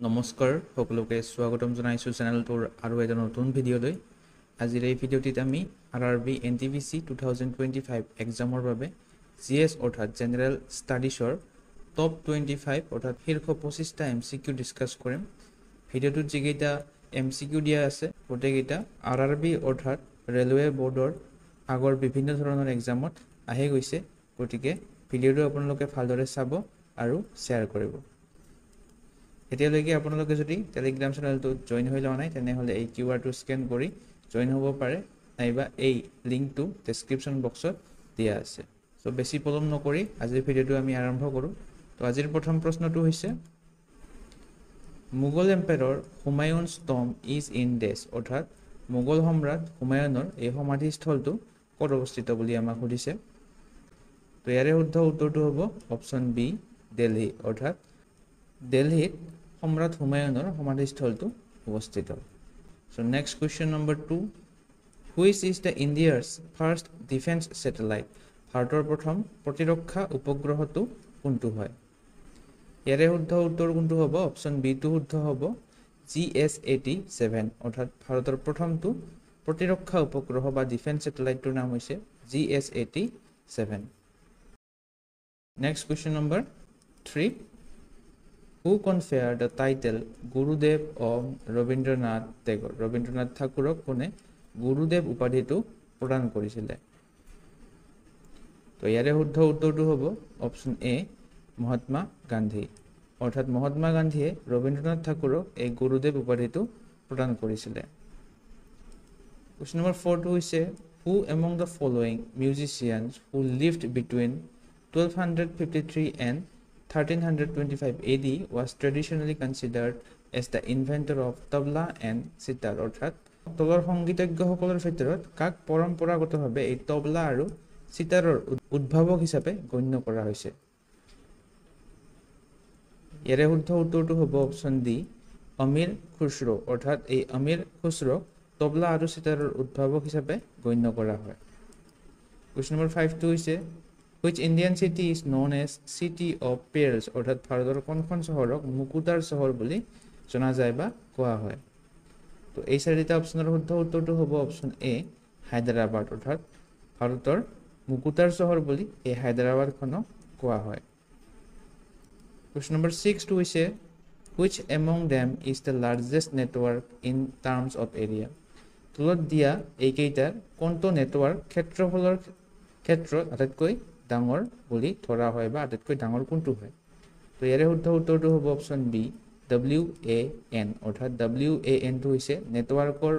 নমস্কাৰ সকলোকে স্বাগতম জনাইছোঁ চেনেলটোৰ আৰু এটা নতুন ভিডিঅ'লৈ। আজিৰ এই ভিডিঅ'টিত আমি RRB NTPC 2025 এক্সামৰ বাবে GS অৰ্থাৎ জেনেৰেল ষ্টাডিজৰ টপ 25 অৰ্থাৎ শীৰ্ষ 25টা MCQ ডিছকাছ কৰিম। ভিডিঅ'টোত যিকেইটা MCQ দিয়া আছে গোটেইকেইটা RRB অৰ্থাৎ ৰেলৱে বৰ্ডৰ আগৰ বিভিন্ন ধৰণৰ এক্সামত আহি গৈছে, গতিকে ভিডিঅ'টো আপোনালোকে ভালদৰে চাব আৰু শ্বেয়াৰ কৰিব। এতিয়ালৈকে আপোনালোকে যদি টেলিগ্ৰাম চেনেলটো জইন হৈ লোৱা নাই তেনেহ'লে এই কিউআৰটো স্কেন কৰি জইন হ'ব পাৰে, নাইবা এই লিংকটো ডেছক্ৰিপশ্যন বক্সত দিয়া আছে। চ' বেছি পলম নকৰি আজিৰ ভিডিঅ'টো আমি আৰম্ভ কৰোঁ। তো আজিৰ প্ৰথম প্ৰশ্নটো হৈছে Mughal এম্পায়াৰৰ Humayun's tomb is in ডেছ অৰ্থাৎ মোগল সম্ৰাট হুমায়ুনৰ এই সমাধিস্থলটো ক'ত অৱস্থিত বুলি আমাক সুধিছে। তো ইয়াৰে শুদ্ধ উত্তৰটো হ'ব অপশ্যন বি দিল্লী অৰ্থাৎ দিল্লীত সম্ৰাট হুমায়ুনৰ সমাধিস্থলটো অৱস্থিত। So next question number 2, which is the India's first defense satellite? ভাৰতৰ প্ৰথম প্ৰতিৰক্ষা উপগ্ৰহটো কোনটো হয়? ইয়াৰে শুদ্ধ উত্তৰ কোনটো হ'ব? অপশ্যন বিটো শুদ্ধ হ'ব GS-87 অৰ্থাৎ ভাৰতৰ প্ৰথমটো প্ৰতিৰক্ষা উপগ্ৰহ বা ডিফেন্স ছেটেলাইটটোৰ নাম হৈছে GS-87। Next question number 3, who conferred the title Gurudev of Rabindranath Tagore? Rabindranath ঠাকুৰক কোনে গুৰুদেৱ উপাধিটো প্ৰদান কৰিছিলে? তো ইয়াৰে শুদ্ধ উত্তৰটো হ'ব অপশ্যন এ মহাত্মা গান্ধী অৰ্থাৎ মহাত্মা গান্ধীয়ে ৰবীন্দ্ৰনাথ ঠাকুৰক এই গুৰুদেৱ উপাধিটো প্ৰদান কৰিছিলে। কুৱেশ্যন নম্বৰ 4টো হৈছে who among the following musicians who lived between 1253 and 1325 AD was traditionally considered as the inventor of tabla and sitar অৰ্থাৎ তলৰ সংগীতজ্ঞসকলৰ ভিতৰত কাক পৰম্পৰাগতভাৱে এই তবলা আৰু সিতাৰৰ উদ্ভাৱক হিচাপে গণ্য কৰা হৈছে? ইয়াৰে শুদ্ধ উত্তৰটো হ'ব অপশ্যন ডি অমীৰ খুছৰ অৰ্থাৎ এই অমীৰ খুছৰক তবলা আৰু সিতাৰৰ উদ্ভাৱক হিচাপে গণ্য কৰা হয়। কুৱেশ্যন নম্বৰ 5টো হৈছে which Indian city is known as city of pearls অৰ্থাৎ ভাৰতৰ কোনখন চহৰক মুকুতাৰ চহৰ বুলি জনা যায় বা কোৱা হয়? তো এই চাৰিটা অপশ্যনৰ শুদ্ধ উত্তৰটো হ'ব অপশ্যন এ হায়দৰাবাদ অৰ্থাৎ ভাৰতৰ মুকুতাৰ চহৰ বুলি এই হায়দৰাবাদখনক কোৱা হয়। কুৱেশ্যন নম্বৰ 6টো হৈছে which among them is the largest network in terms of area? তলত দিয়া এইকেইটাৰ কোনটো নেটৱৰ্ক ক্ষেত্ৰফলৰ ক্ষেত্ৰত আটাইতকৈ ডাঙৰ বুলি ধৰা হয় বা আটাইতকৈ ডাঙৰ কোনটো হয়? তো ইয়াৰে শুদ্ধ উত্তৰটো হ'ব অপশ্যন বি WAN অৰ্থাৎ WANটো হৈছে নেটৱৰ্কৰ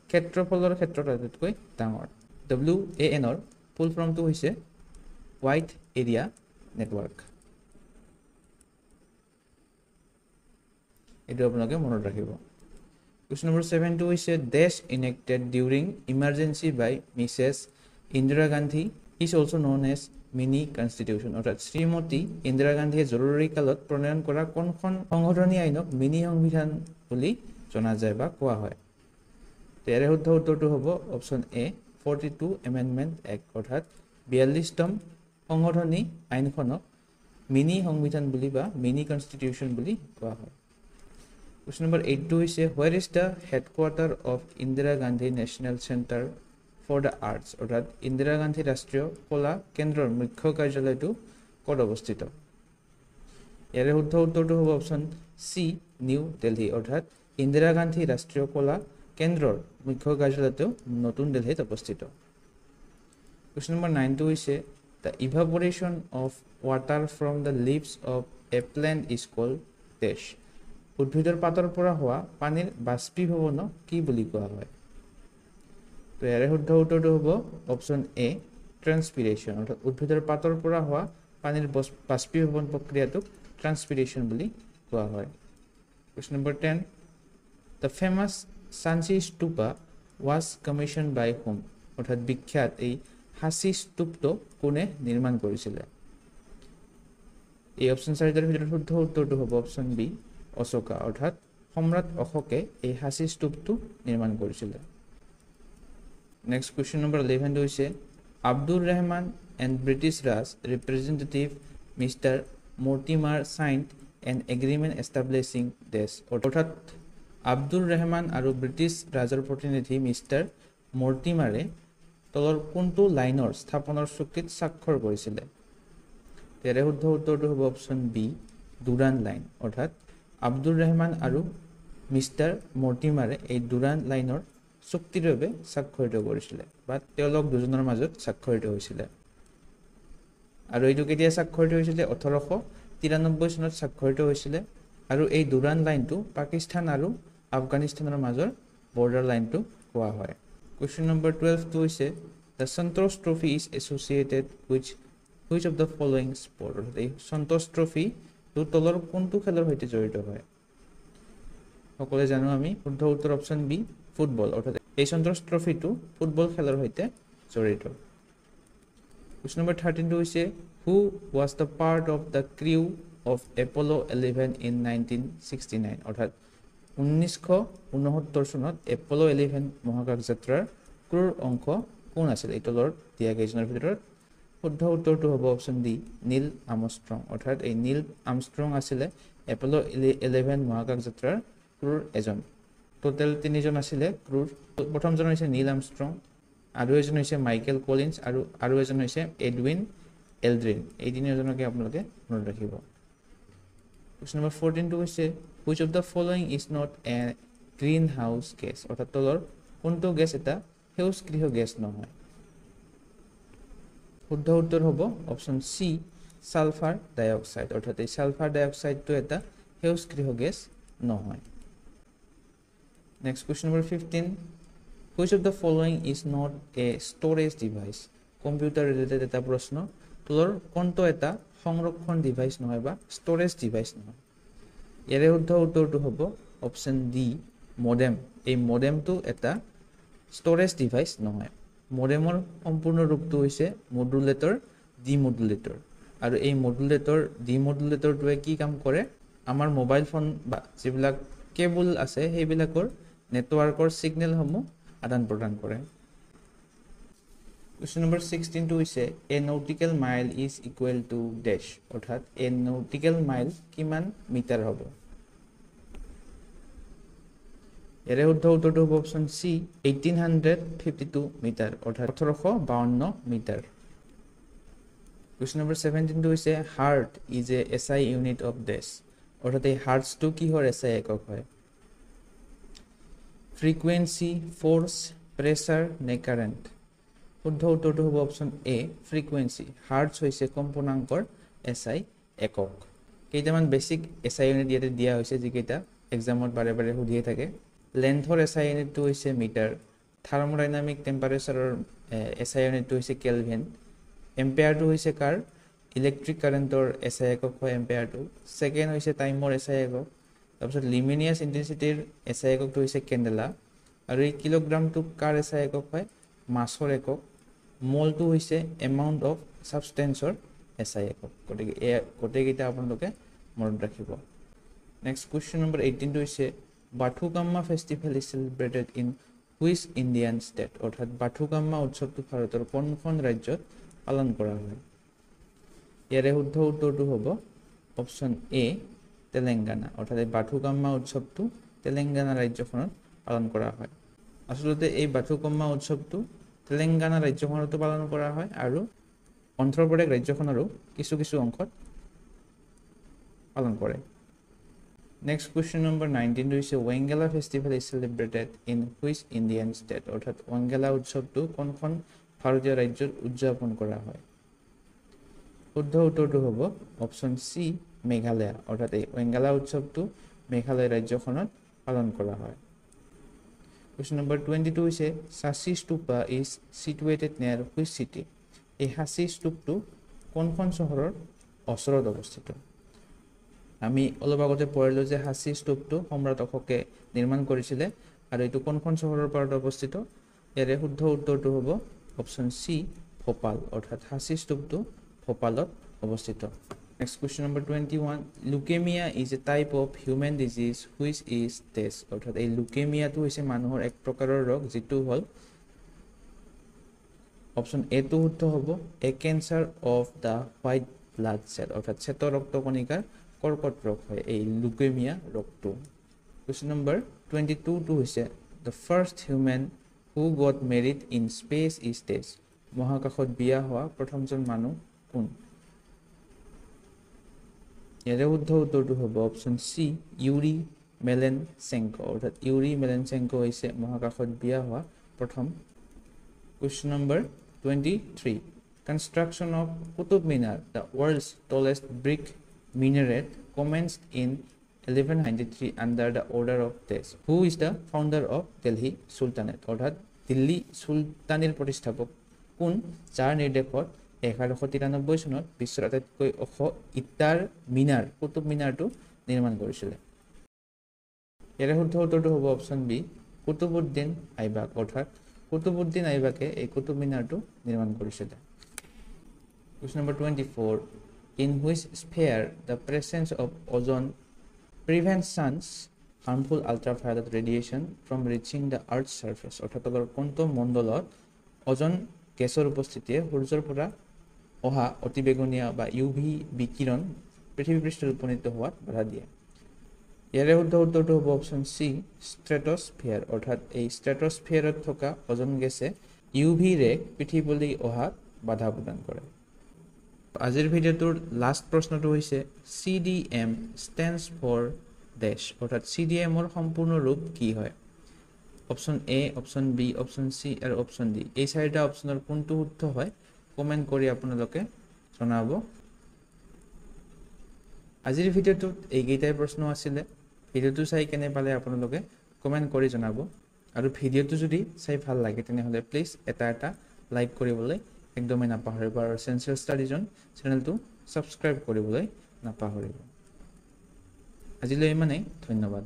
ক্ষেত্ৰফলৰ ক্ষেত্ৰত আটাইতকৈ ডাঙৰ। WANৰ ফুল ফৰ্মটো হৈছে ৱাইড এৰিয়া নেটৱৰ্ক। এইটো আপোনালোকে মনত ৰাখিব। কুৱেশ্যন নম্বৰ 7টো হৈছে dash enacted during emergency by Mrs Indira Gandhi is also' known as mini constitution অৰ্থাৎ শ্ৰীমতী ইন্দিৰা গান্ধীয়ে জৰুৰীকালত প্ৰণয়ন কৰা কোনখন সংশোধনী আইনক মিনি সংবিধান বুলি জনা যায় বা কোৱা হয়? ইয়াৰে শুদ্ধ উত্তৰটো হ'ব অপশ্যন এ 42 এমেণ্ডমেণ্ট এক্ট অৰ্থাৎ 42তম সংশোধনী আইনখনক মিনি সংবিধান বুলি বা মিনি কনষ্টিটিউশ্যন বুলি কোৱা হয়। কুৱেশ্যন নম্বৰ 8টো হৈছে where is the headquarter of Indira Gandhi national centre for the arts অৰ্থাৎ ইন্দিৰা গান্ধী ৰাষ্ট্ৰীয় কলা কেন্দ্ৰৰ মুখ্য কাৰ্যালয়টো ক'ত অৱস্থিত? ইয়াৰে শুদ্ধ উত্তৰটো হ'ব অপশ্যন চি নিউ দিল্লী অৰ্থাৎ ইন্দিৰা গান্ধী ৰাষ্ট্ৰীয় কলা কেন্দ্ৰৰ মুখ্য কাৰ্যালয়টো নতুন দিল্লীত অৱস্থিত। কুৱেশ্যন নম্বৰ 9টো হৈছে the evaporation of water from the leaves of a plant is called dash উদ্ভিদৰ পাতৰ পৰা হোৱা পানীৰ বাষ্পীভৱনক কি বুলি কোৱা হয়? তো ইয়াৰে শুদ্ধ উত্তৰটো হ'ব অপশ্যন এ ট্ৰান্সপিৰেশ্যন অৰ্থাৎ উদ্ভিদৰ পাতৰ পৰা হোৱা পানীৰ বাষ্পীভৱন প্ৰক্ৰিয়াটোক ট্ৰান্সপিৰেশ্যন বুলি কোৱা হয়। Question number 10 the famous Sanchi Stupa was commissioned by whom অৰ্থাৎ বিখ্যাত এই সাঁচী স্তূপটো কোনে নিৰ্মাণ কৰিছিলে? এই অপশ্যন চাৰিটাৰ ভিতৰত শুদ্ধ উত্তৰটো হ'ব অপশ্যন বি অশোকা অৰ্থাৎ সম্ৰাট অশোকে এই সাঁচী স্তূপটো নিৰ্মাণ কৰিছিলে। নেক্সট কুৱেশ্যন নম্বৰ 11টো হৈছে Abdur Rehman and British Raj representative mister Mortimer signed an agreement establishing this অৰ্থাৎ আব্দুৰ ৰহমান আৰু ব্ৰিটিছ ৰাজৰ প্ৰতিনিধি মিষ্টাৰ মৰ্টিমাৰে তলৰ কোনটো লাইনৰ স্থাপনৰ চুক্তিত স্বাক্ষৰ কৰিছিল তেৰে শুদ্ধ উত্তৰটো হ'ব অপচন বি ডুৰাণ্ট লাইন অৰ্থাৎ আব্দুৰ ৰহমান আৰু মিষ্টাৰ মৰ্টিমাৰে এই ডুৰাণ্ট লাইনৰ চুক্তিৰ বাবে স্বাক্ষৰিত কৰিছিল বা তেওঁলোক দুজনৰ মাজত স্বাক্ষৰিত হৈছিল আৰু এইটো কেতিয়া স্বাক্ষৰিত হৈছিল 1893 চনত স্বাক্ষৰিত হৈছিল আৰু এই ডুৰাণ্ট লাইনটো পাকিস্তান আৰু আফগানিস্তানৰ মাজৰ বৰ্ডাৰ লাইনটো কোৱা হয় কোৱেশ্চন নম্বৰ 12 টো হৈছে the Santosh Trophy is associated with which of the following sport এই সন্তোষ ট্ৰফি তো তলৰ কোনটো খেলৰ সৈতে জড়িত হয় সকলোৱে জানো আমি শুদ্ধ উত্তৰ অপচন বি ফুটবল অৰ্থাৎ এই সন্তোষ ট্ৰফিটো ফুটবল খেলৰ সৈতে জড়িত Question number 13 টো হৈছে who was the part of the crew of Apollo 11 in 1969 অৰ্থাৎ 1969 চনত এপলো 11 মহাকাশ যাত্ৰাৰ ক্ৰুৰ অংশ কোন আছিল এই তলৰ দিয়া কেইজনৰ ভিতৰত শুদ্ধ উত্তৰটো হ'ব অপচন ডি নীল আমষ্ট্ৰং অৰ্থাৎ এই নীল আমষ্ট্ৰং আছিল এপলো 11 মহাকাশ যাত্ৰাৰ ক্ৰুৰ এজন টোটাল তিনিজন আছিল ক্ৰুৰ প্ৰথমজন হৈছে নীল আমষ্ট্ৰং আৰু এজন হৈছে মাইকেল কলিন্স আৰু এজন হৈছে এডউইন এলড্ৰিন এই তিনিজনকে আপোনালোকে মনত ৰাখিব Question number 14 টো হৈছে which of the following is not a greenhouse gas অৰ্থাৎ তলৰ কোনটো গেছ এটা সেউজগৃহ গেছ নহয় শুদ্ধ উত্তৰ হ'ব অপচন সি সালফাৰ ডাইঅক্সাইড অৰ্থাৎ এই সালফাৰ ডাইঅক্সাইডটো এটা সেউজগৃহ গেছ নহয় Next question number 15 which of the following is not a storage device computer related এটা প্ৰশ্ন তলৰ কোনটো এটা সংৰক্ষণ ডিভাইস নহয় বা স্টোৰেজ ডিভাইস নহয় ইয়াৰে শুদ্ধ উত্তৰটো হ'ব অপচন ডি মডেম এই মডেমটো এটা স্টোৰেজ ডিভাইস নহয় মডেমৰ সম্পূৰ্ণ ৰূপটো হৈছে মডুলেটৰ ডিমডুলেটৰ আৰু এই মডুলেটৰ ডিমডুলেটৰটোৱে কি কাম কৰে আমাৰ মোবাইল ফোন বা যিবিলাক কেবল আছে সেইবিলাকৰ নেটৱৰ্কৰ সিগনেলসমূহ আদান প্ৰদান কৰে Question number 16 টো হৈছে a nautical mile is equal to dash অৰ্থাৎ a nautical mile কিমান মিটাৰ হ'ব ইয়াৰে শুদ্ধ উত্তৰটো হ'ব অপচন সি 1852 মিটাৰ অৰ্থাৎ 1852 মিটাৰ Question number 17 টো হৈছে heart is a SI unit of dash অৰ্থাৎ এই হাৰ্টছটো কিহৰ SI একক হয় frequency force pressure নে current শুদ্ধ উত্তৰটো হ'ব অপচন এ ফ্ৰিকুৱেন্সি হাৰ্টছ হৈছে কম্পনাঙ্কৰ এসআই একক কেইটামান বেসিক এসআই ইউনিট ইয়াতে দিয়া হৈছে যিকেইটা এক্সামত বাৰে বাৰে সুধিয়ে থাকে লেন্থৰ এসআই ইউনিটটো হৈছে মিটাৰ থাৰ্মোডাইনামিক টেম্পাৰেচাৰৰ এসআই ইউনিটটো হৈছে কেলভিন এম্পিয়াৰটো হৈছে কাৰ ইলেক্ট্ৰিক কাৰেন্টৰ এসআই একক হয় এম্পিয়াৰটো সেকেন্ড হৈছে টাইমৰ এসআই একক তাৰপিছত লিমিনিয়াছ ইন্টেন্সিটিৰ এসআই এককটো হৈছে কেন্ডেলা আৰু এই কিলোগ্ৰামটো কাৰ এসআই একক হয় মাছৰ একক মোলটো হৈছে এমাউন্ট অফ সাবস্টেন্সৰ এসআই একক গোটেইকেইটা আপোনালোকে মনত ৰাখিব নেক্সট কোৱেশ্চন নম্বৰ 18 টো হৈছে Bathukamma festival is celebrated in which Indian state অৰ্থাৎ বাথুকাম্মা উৎসৱটো ভাৰতৰ কোনখন ৰাজ্যত পালন কৰা হয় ইয়াৰে শুদ্ধ উত্তৰটো হ'ব অপচন এ তেলেংগানা অৰ্থাৎ বাথুকাম্মা উৎসৱটো তেলেংগানা ৰাজ্যখনত পালন কৰা হয় আসলতে এই বাথুকাম্মা উৎসৱটো তেলেংগানা ৰাজ্যখনতো পালন কৰা হয় আৰু অন্ধ্ৰ প্ৰদেশ ৰাজ্যখনৰো কিছু কিছু অংশত পালন কৰে নেক্সট কোৱেশ্চন নম্বৰ 19 হৈছে Wangala festival is celebrated in which Indian state অৰ্থাৎ ওয়েঙ্গেলা উৎসৱটো কোনখন ভাৰতীয় ৰাজ্যত উদযাপন কৰা হয় শুদ্ধ উত্তৰটো হ'ব অপচন সি মেঘালয় অৰ্থাৎ এই ওয়েঙ্গেলা উৎসৱটো মেঘালয় ৰাজ্যখনত পালন কৰা হয় Question number 22 is Sasi Stupa is situated near which city? এই হাসি স্তূপটো কোনখন চহৰৰ ওচৰত অৱস্থিত আমি অলপ আগতে পঢ়িলো যে হাসি স্তূপটো সম্ৰাট অশোকে নিৰ্মাণ কৰিছিল আৰু এটো কোনখন চহৰৰ পাৰত অৱস্থিত ইয়াৰে শুদ্ধ উত্তৰটো হ'ব অপচন সি ভোপাল অৰ্থাৎ হাসি স্তূপটো ভোপালত অৱস্থিত Next question number 21 leukemia is a type of human disease which is this অর্থাৎ এই leukemia টো হৈছে মানুহৰ এক প্ৰকাৰৰ ৰোগ যেটো হল অপচন এ টো শুদ্ধ হ'ব a cancer of the white blood cell অৰ্থাৎ শ্বেত ৰক্ত কণিকাৰ কৰ্কট ৰোগ হয় এই লুকেমিয়া ৰোগটো কোৱেশ্চন নম্বৰ 22 টো হৈছে the first human who got married in space is this মহাকাশত বিয়া হোৱা প্ৰথমজন মানুহ কোন ইয়াৰে শুদ্ধ উত্তৰটো হ'ব অপচন সি ইউৰি মেলেনচেংকো অৰ্থাৎ ইউৰি মেলেনচেংকো হৈছে মহাকাশত বিয়া হোৱা প্ৰথম Question number 23. Construction of Qutub Minar, the world's tallest brick minaret, commenced in 1193 under the order of this. Who is the founder of Delhi Sultanate? অর্থাৎ দিল্লী সুলতানের প্ৰতিষ্ঠাপক কোন যাৰ নিৰ্দেশত 1193 চনত বিশ্বৰ আটাইতকৈ ওখ ইটাৰ মিনাৰ কুতুব মিনাৰটো নিৰ্মাণ কৰিছিল ইয়াৰে শুদ্ধ উত্তৰটো হ'ব অপচন বি কুতুবউদ্দিন আইবাক অৰ্থাৎ কুতুবউদ্দিন আইবাকে এই কুতুব মিনাৰটো নিৰ্মাণ কৰিছিল Question number 24 In which sphere the presence of ozone prevents sun's harmful ultraviolet radiation from reaching the earth's surface অৰ্থাৎ তলৰ কোনটো মণ্ডলত ওজন গেছৰ উপস্থিতিয়ে সূৰ্যৰ পৰা অহা অতিবেগুনীয়া বা ইউভি বিকিৰণ পৃথিৱী পৃষ্ঠত উপনীত হোৱাত বাধা দিয়ে ইয়াৰে শুদ্ধ উত্তৰটো হ'ব অপচন সি ষ্ট্ৰেটোস্ফিয়াৰ অৰ্থাৎ এই ষ্ট্ৰেটোস্ফিয়াৰত থকা ওজন গেছে ইউভি ৰে পৃথিৱীলৈ অহাত বাধা প্ৰদান কৰে আজিৰ ভিডিঅ'টোৰ লাষ্ট প্ৰশ্নটো হৈছে CDM stands for dash অৰ্থাৎ CDM ৰ সম্পূৰ্ণ ৰূপ কি হয় অপচন এ অপচন বি অপচন সি আৰু অপচন ডি এই চাৰিটা অপচনৰ কোনটো শুদ্ধ হয় কমেন্ট কৰি আপোনালোকে জনাব আজিৰ ভিডিঅ'টোত এইকেইটাই প্ৰশ্ন আছিল ভিডিঅ'টো চাই কেনে পালে আপোনালোকে কমেন্ট কৰি জনাব আৰু ভিডিঅ'টো যদি চাই ভাল লাগে তেনেহলে প্লিজ এটা লাইক কৰিবলৈ একদমই নাপাহৰিব আৰু এসেনশিয়েল ষ্টাডি জোন চেনেলটো সাবস্ক্ৰাইব কৰিবলৈ নাপাহৰিব আজিলৈ ইমানেই ধন্যবাদ